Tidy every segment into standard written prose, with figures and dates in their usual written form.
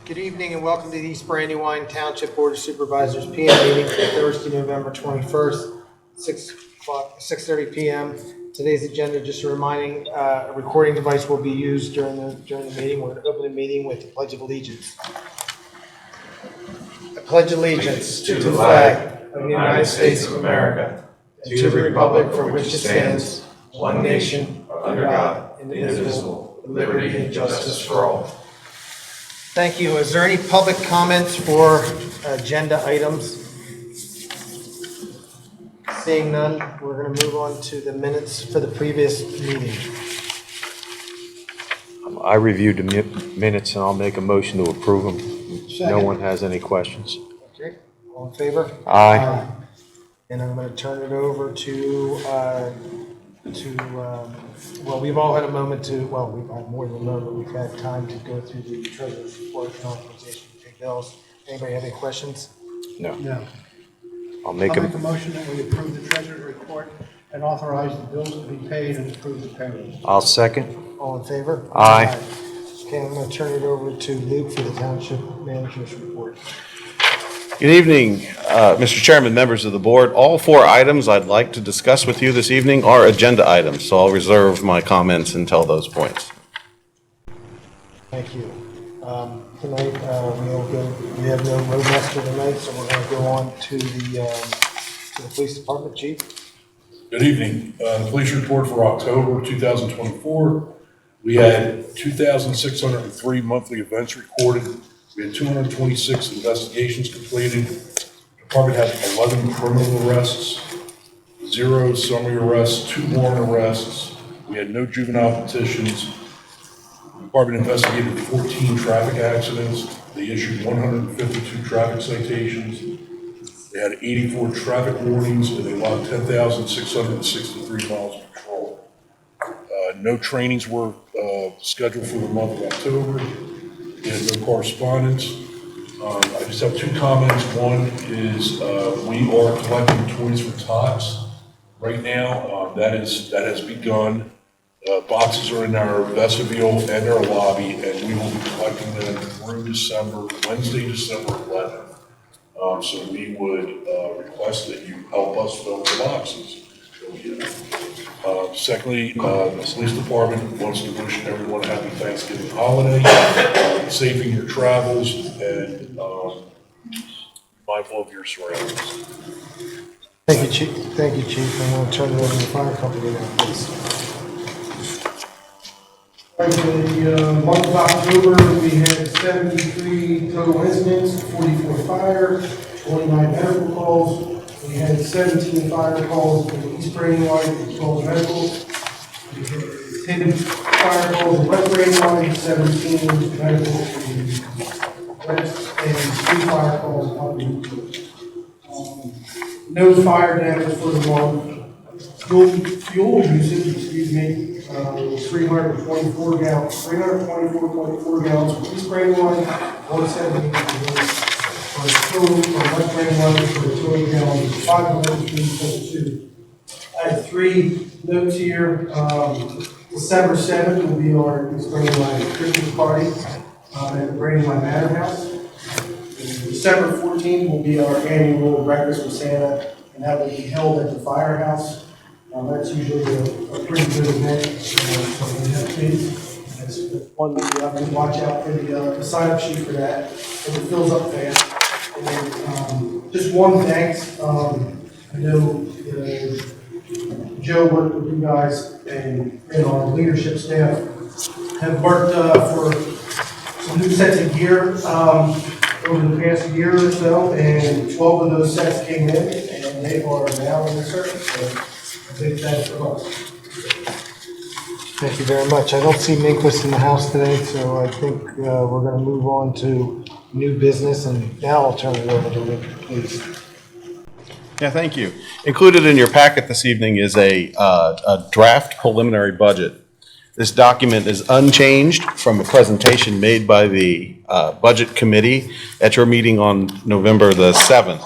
Good evening and welcome to the East Brandywine Township Board of Supervisors PM meeting for Thursday, November 21st, 6:30 p.m. Today's agenda, just a reminding, a recording device will be used during the meeting. We're going to open the meeting with the Pledge of Allegiance. I pledge allegiance to the flag of the United States of America and to the republic for which it stands, one nation, under God, indivisible, with liberty and justice for all. Thank you. Is there any public comments for agenda items? Seeing none, we're going to move on to the minutes for the previous meeting. I reviewed the minutes and I'll make a motion to approve them. No one has any questions. Okay, all in favor? Aye. And I'm going to turn it over to well, we've all had a moment to, well, we've had more than a moment, we've had time to go through the treasurer's report and authorization to pay bills. Anybody have any questions? No. No. I'll make I'll make a motion that we approve the treasurer's report and authorize the bills to be paid and approve the payroll. I'll second. All in favor? Aye. Okay, I'm going to turn it over to Luke for the township manager's report. Good evening, Mr. Chairman, members of the board. All four items I'd like to discuss with you this evening are agenda items, so I'll reserve my comments until those points. Thank you. Tonight, we have no roadmaster tonight, so we're going to go on to the police department. Chief? Good evening. The police report for October 2024, we had 2,603 monthly events recorded. We had 226 investigations completed. The department had 11 criminal arrests, 0 summary arrests, 2 warrant arrests. We had no juvenile petitions. The department investigated 14 traffic accidents. They issued 152 traffic citations. They had 84 traffic warnings, and they logged 10,663 miles of patrol. No trainings were scheduled for the month of October. We had no correspondence. I just have 2 comments. One is we are collecting toys for tots right now. That has begun. Boxes are in our vestibule and our lobby, and we will be collecting them through Wednesday, December 11th. So we would request that you help us fill the boxes. Secondly, the police department wants to wish everyone a happy Thanksgiving holiday, safe in your travels, and mindful of your surroundings. Thank you, Chief. Thank you, Chief. I'm going to turn it over to the fire company now, please. Right, for the month of October, we had 73 total incidents, 44 fire, 29 medical calls. We had 17 fire calls in East Brandywine, 12 medical. We had 10 fire calls in West Brandywine, 17 medical in West, and 3 fire calls up in no fire damage for the month. Fuel usage, excuse me, was 324.4 gallons for East Brandywine, 178 for a total for West Brandywine for a total gallon of 503.2. I have 3 notes here. December 7th will be our East Brandywine Christmas party at the Brandywine Manor House. December 14th will be our annual breakfast with Santa, and that will be held at the firehouse. That's usually a pretty good event. That's one that you have to watch out for the sign-up sheet for that, and it fills up fast. And then, just one thanks. I know Joe worked with you guys and our leadership staff have worked for some new sets of gear over the past year or so, and 12 of those sets came in, and they are now in the service. So, big thanks from us. Thank you very much. I don't see Minquist in the house today, so I think we're going to move on to new business, and now I'll turn it over to Luke, please. Yeah, thank you. Included in your packet this evening is a draft preliminary budget. This document is unchanged from a presentation made by the Budget Committee at your meeting on November the 7th.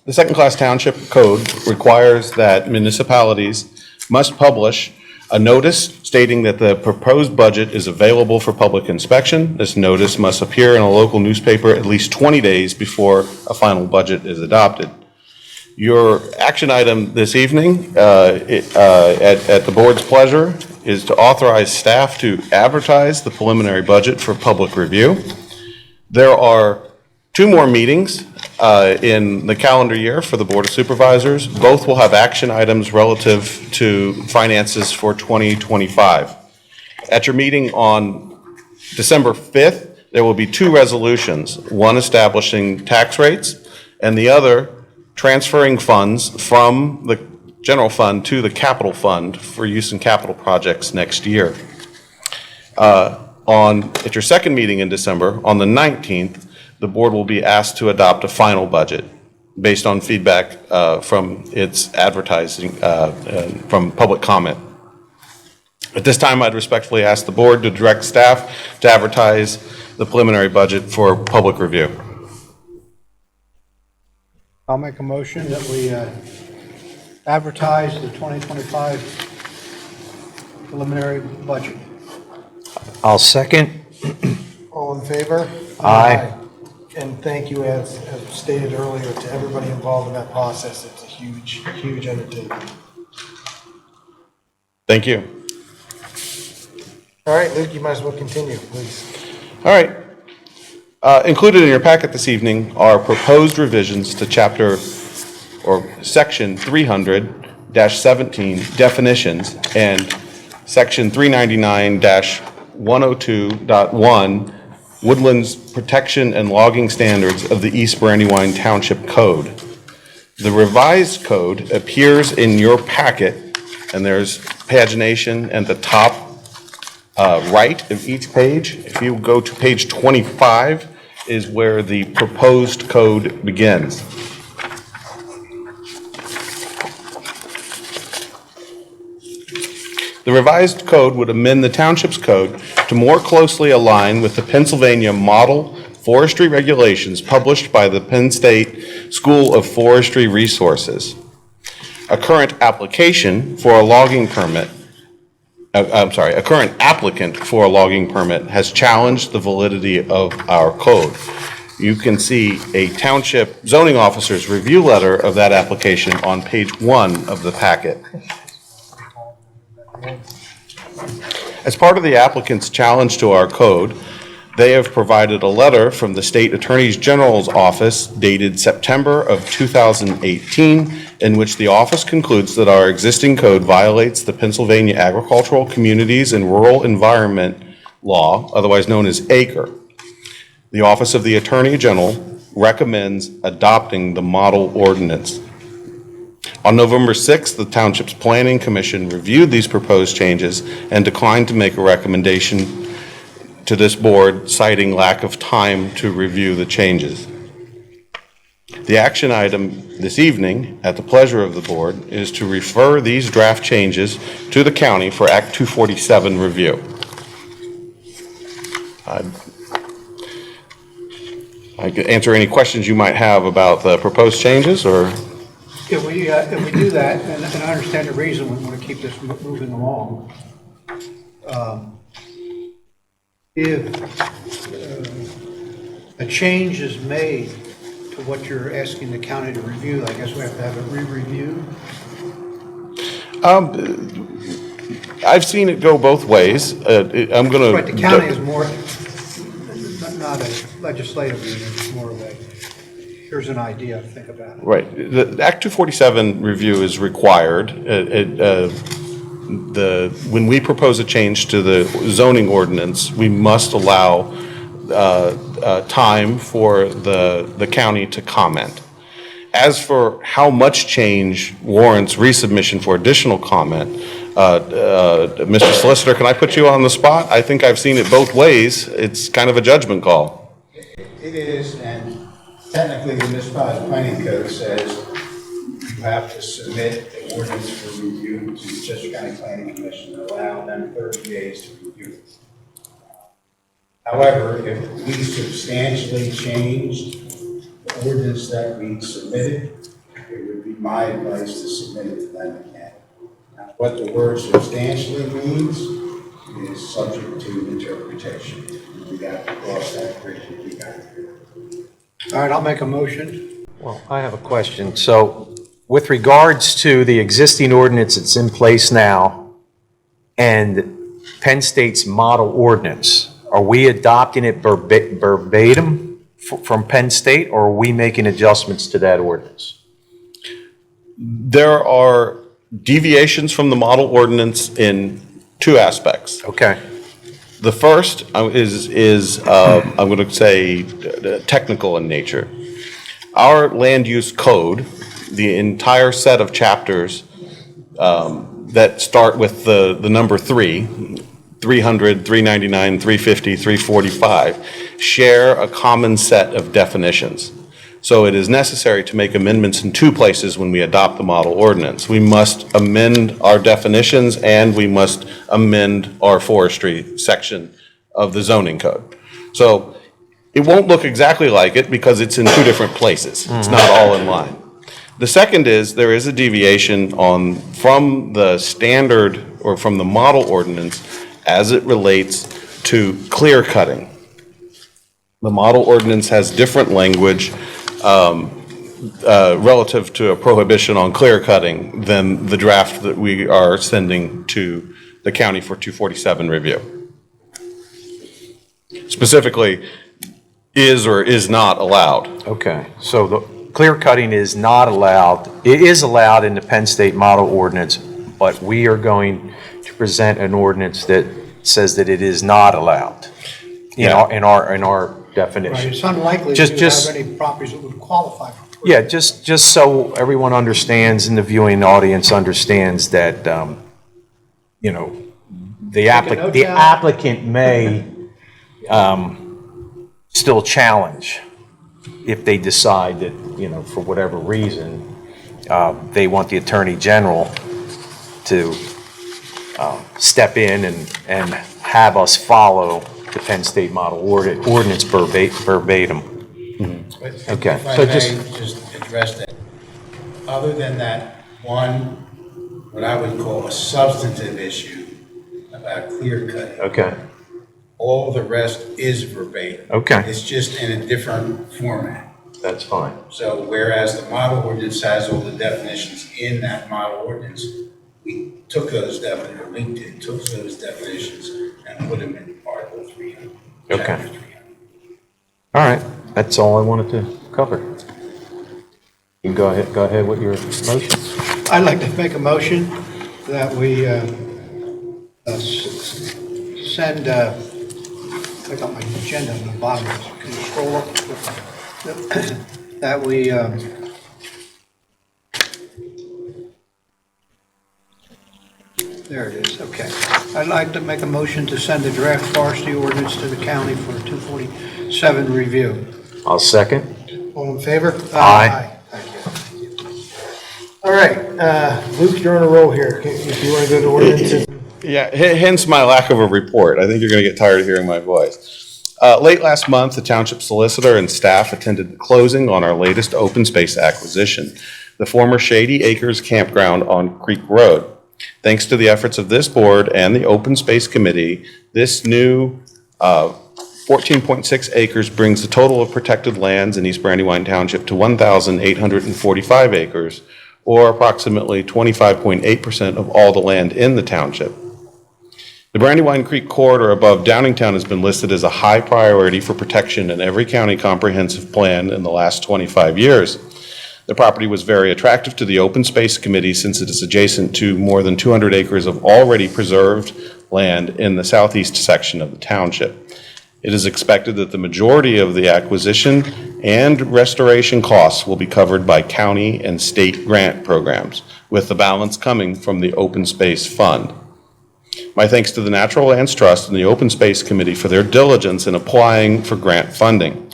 The second-class township code requires that municipalities must publish A notice stating that the proposed budget is available for public inspection. This notice must appear in a local newspaper at least 20 days before a final budget is adopted. Your action item this evening, at the board's pleasure, is to authorize staff to advertise the preliminary budget for public review. There are 2 more meetings in the calendar year for the Board of Supervisors. Both will have action items relative to finances for 2025. At your meeting on December 5th, there will be 2 resolutions, one establishing tax rates and the other transferring funds from the general fund to the capital fund for use in capital projects next year. At your second meeting in December, on the 19th, the board will be asked to adopt a final budget based on feedback from its advertising, from public comment. At this time, I'd respectfully ask the board to direct staff to advertise the preliminary budget for public review. I'll make a motion that we advertise the 2025 preliminary budget. I'll second. All in favor? Aye. And thank you, as stated earlier, to everybody involved in that process. It's a huge, huge undertaking. Thank you. All right, Luke, you might as well continue, please. All right. Included in your packet this evening are proposed revisions to chapter or section 300-17 definitions and section 399-102.1 Woodlands Protection and Logging Standards of the East Brandywine Township Code. The revised code appears in your packet, and there's pagination at the top right of each page. If you go to page 25 is where the proposed code begins. The revised code would amend the township's code to more closely align with the Pennsylvania Model Forestry Regulations published by the Penn State School of Forestry Resources. A current application for a logging permit a current applicant for a logging permit has challenged the validity of our code. You can see a township zoning officer's review letter of that application on page 1 of the packet. As part of the applicant's challenge to our code, they have provided a letter from the State Attorney General's office dated September of 2018, in which the office concludes that our existing code violates the Pennsylvania Agricultural Communities and Rural Environment Law, otherwise known as ACRE. The Office of the Attorney General recommends adopting the model ordinance. On November 6th, the Township's Planning Commission reviewed these proposed changes and declined to make a recommendation to this board, citing lack of time to review the changes. The action item this evening, at the pleasure of the board, is to refer these draft changes to the county for Act 247 review. I can answer any questions you might have about the proposed changes, or? If we do that, and I understand the reason we want to keep this moving along, if a change is made to what you're asking the county to review, I guess we have to have it re-reviewed? I've seen it go both ways. I'm going to... Right, the county is more, not a legislative meeting, it's more of a, here's an idea, think about it. Right. The Act 247 review is required. When we propose a change to the zoning ordinance, we must allow time for the county to comment. As for how much change warrants resubmission for additional comment, Mr. Solicitor, can I put you on the spot? I think I've seen it both ways. It's kind of a judgment call. It is, and technically the municipal planning code says you have to submit the ordinance for review to the Chester County Planning Commission and allow them 30 days to review it. However, if we substantially changed the ordinance that we submitted, it would be my advice to submit it to them again. Now, What the word substantially means is subject to interpretation. We got to cross that bridge if we got there. All right, I'll make a motion. Well, I have a question. So with regards to the existing ordinance that's in place now and Penn State's model ordinance, are we adopting it verbatim from Penn State, or are we making adjustments to that ordinance? There are deviations from the model ordinance in two aspects. Okay, The first is I'm going to say technical in nature. Our land use code, the entire set of chapters that start with the number 300, 399, 350, 345, share a common set of definitions. So it is necessary to make amendments in two places when we adopt the model ordinance. We must amend our definitions and we must amend our forestry section of the zoning code. So it won't look exactly like it because it's in two different places. It's not all in line. The second is there is a deviation from the standard or from the model ordinance as it relates to clear cutting. The model ordinance has different language relative to a prohibition on clear cutting than the draft that we are sending to the county for 247 review. Specifically, is or is not allowed. okay. So the clear cutting is not allowed. It is allowed in the Penn State model ordinance, but we are going to present an ordinance that says that it is not allowed in our definition. Right, it's unlikely Just- that you just- have any properties that would qualify for. Yeah, just so everyone understands and the viewing audience understands that, the note the down. applicant may still challenge if they decide that, for whatever reason, they want the Attorney General to step in and have us follow the Penn State model ordinance verbatim. But Okay, if I so may just- just address that. Other than that one, what I would call a substantive issue about clear cutting, Okay, all the rest is verbatim. Okay. It's just in a different format. that's fine. So whereas the model ordinance has all the definitions in that model ordinance, we took those definitions, took those definitions and put them in Article 300. Okay. Chapter 300. All right, that's all I wanted to cover. You can go ahead with your motion. I'd like to make a motion that we send, I got my agenda on the bottom, can you scroll up? That we, there it is, okay. I'd like to make a motion to send the draft forestry ordinance to the county for 247 review. I'll second. All in favor? Aye. Thank you. All right, Luke, you're on a roll here. If you want to go to ordinances. Yeah, hence my lack of a report. I think you're going to get tired of hearing my voice. Late last month, the township solicitor and staff attended the closing on our latest open space acquisition, the former Shady Acres Campground on Creek Road. Thanks to the efforts of this board and the Open Space Committee, this new 14.6 acres brings the total of protected lands in East Brandywine Township to 1,845 acres, or approximately 25.8% of all the land in the township. The Brandywine Creek corridor above Downingtown has been listed as a high priority for protection in every county comprehensive plan in the last 25 years. The property was very attractive to the Open Space Committee since it is adjacent to more than 200 acres of already preserved land in the southeast section of the township. It is expected that the majority of the acquisition and restoration costs will be covered by county and state grant programs, with the balance coming from the Open Space Fund. My thanks to the Natural Lands Trust and the Open Space Committee for their diligence in applying for grant funding.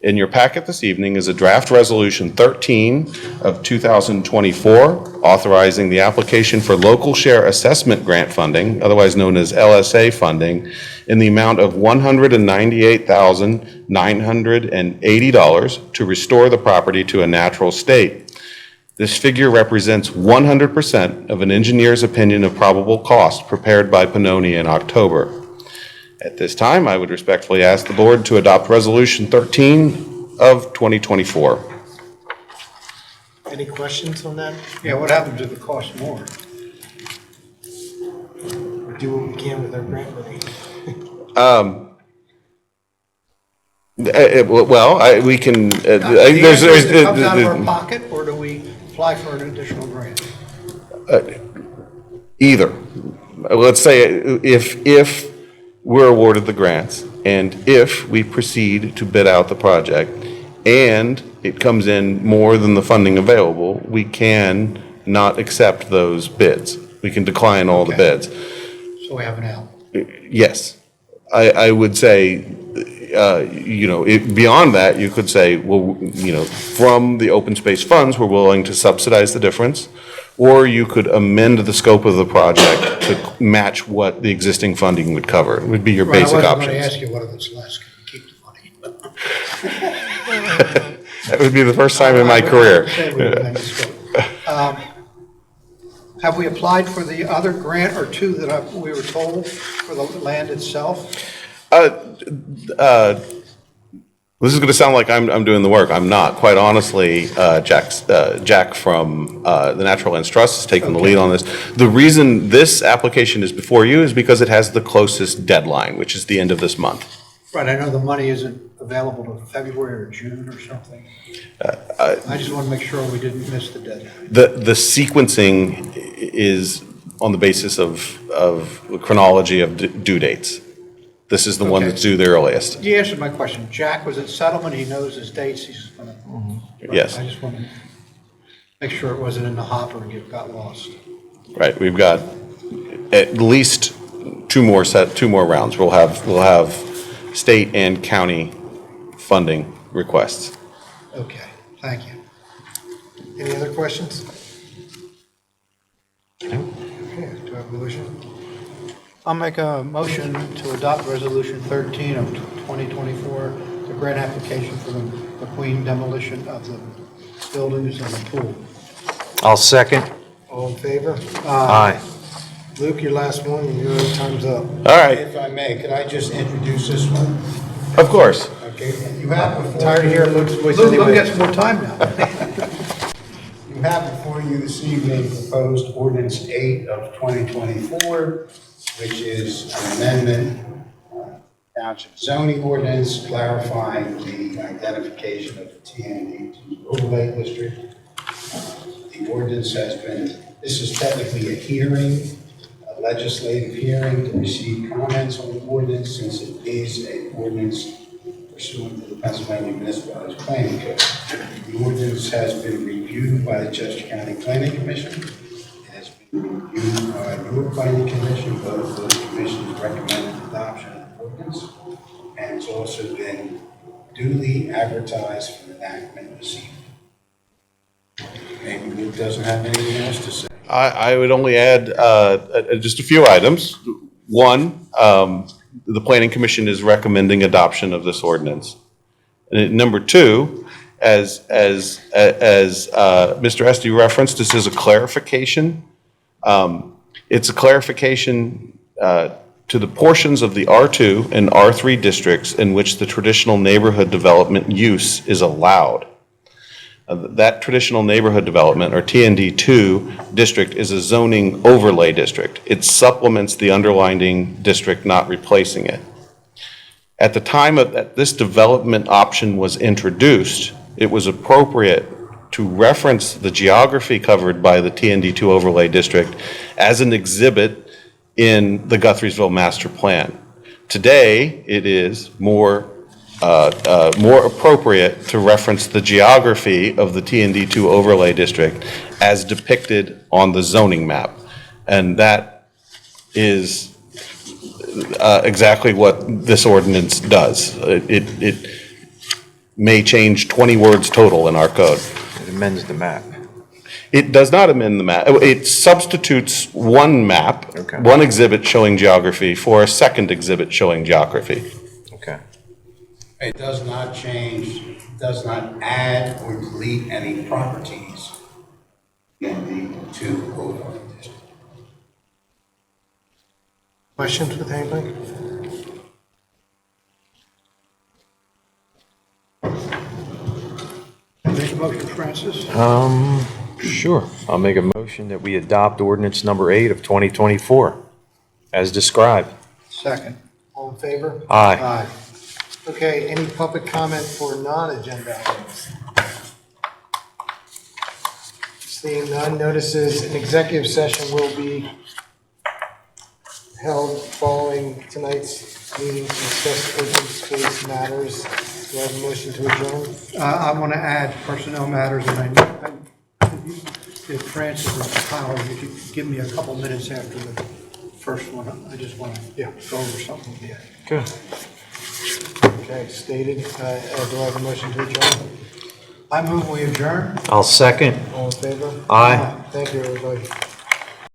In your packet this evening is a draft resolution 13 of 2024 authorizing the application for local share assessment grant funding, otherwise known as LSA funding, in the amount of $198,980 to restore the property to a natural state. This figure represents 100% of an engineer's opinion of probable cost prepared by Pannoni in October. At this time, I would respectfully ask the board to adopt Resolution 13 of 2024. Any questions on that? Yeah, what happens if it costs more? We do what we can with our grant money. We can, The answer is it comes out of our pocket, or do we apply for an additional grant? either. Let's say if we're awarded the grants, and if we proceed to bid out the project, and it comes in more than the funding available, we can not accept those bids. We can decline all the bids. So we have an out. Yes. I would say, beyond that, you could say, well, from the open space funds, we're willing to subsidize the difference, or you could amend the scope of the project to match what the existing funding would cover. It would be your basic I wasn't going to options. ask you what if it's less, can you keep the money? That would be the first time in my career. Have we applied for the other grant or two that we were told for the land itself? This is going to sound like I'm doing the work. I'm not. Quite honestly, Jack from the Natural Lands Trust is taking the lead on this. The reason this application is before you is because it has the closest deadline, which is the end of this month. Right, I know the money isn't available till February or June or something. I just want to make sure we didn't miss the deadline. The sequencing is on the basis of chronology of due dates. This is the one Okay. that's due the earliest. You answered my question. Jack was at settlement, he knows his dates, he's going to. Yes. I just want to make sure it wasn't in the hopper and it got lost. Right, we've got at least two more rounds. We'll have state and county funding requests. Okay, thank you. Any other questions? Okay, do I have a motion? I'll make a motion to adopt Resolution 13 of 2024, the grant application for the Queen demolition of the buildings and the pool. I'll second. All in favor? Aye. Luke, your last one, and your time's up. All right, If I may, could I just introduce this one? of course. Okay, you have before. Tired of hearing Luke's voice Luke anyway. gets more time now. You have before you this evening proposed ordinance 8 of 2024, which is an amendment, township zoning ordinance clarifying the identification of the TND overlay district. The ordinance this is technically a hearing, a legislative hearing to receive comments on the ordinance since it is an ordinance pursuant to the Pennsylvania Municipalities Planning Code. The ordinance has been reviewed by the Chester County Planning Commission. It has been reviewed by your planning commission. Both of those commissions recommended adoption of the ordinance. And it's also been duly advertised for enactment this evening. Maybe Luke doesn't have anything else to say. I would only add just a few items. One, the Planning Commission is recommending adoption of this ordinance. And number two, as Mr. Esty referenced, this is a clarification. It's a clarification to the portions of the R2 and R3 districts in which the traditional neighborhood development use is allowed. That traditional neighborhood development, or TND2 district, is a zoning overlay district. It supplements the underlying district, not replacing it. At the time that this development option was introduced, it was appropriate to reference the geography covered by the TND2 overlay district as an exhibit in the Guthriesville Master Plan. Today, it is more appropriate to reference the geography of the TND2 overlay district as depicted on the zoning map. And that is exactly what this ordinance does. It may change 20 words total in our code. It amends the map. It does not amend the map. It substitutes one map, Okay. one exhibit showing geography, for a second exhibit showing geography. Okay. It does not change, does not add or delete any properties ND2 overlay district. Questions with anybody? Make a motion, Francis? Sure. I'll make a motion that we adopt ordinance number 8 of 2024 as described. Second. All in favor? Aye. Aye. Okay, any public comment for non-agenda items? Seeing none, notices an executive session will be held following tonight's meeting to discuss open space matters. Do I have a motion to adjourn? I want to add personnel matters, and if Francis and Tyler, if you could give me a couple minutes after the first one, I just want to go over something with you. Good. Okay, stated, do I have a motion to adjourn? I move we adjourn. I'll second. All in favor? Aye. Thank you, everybody.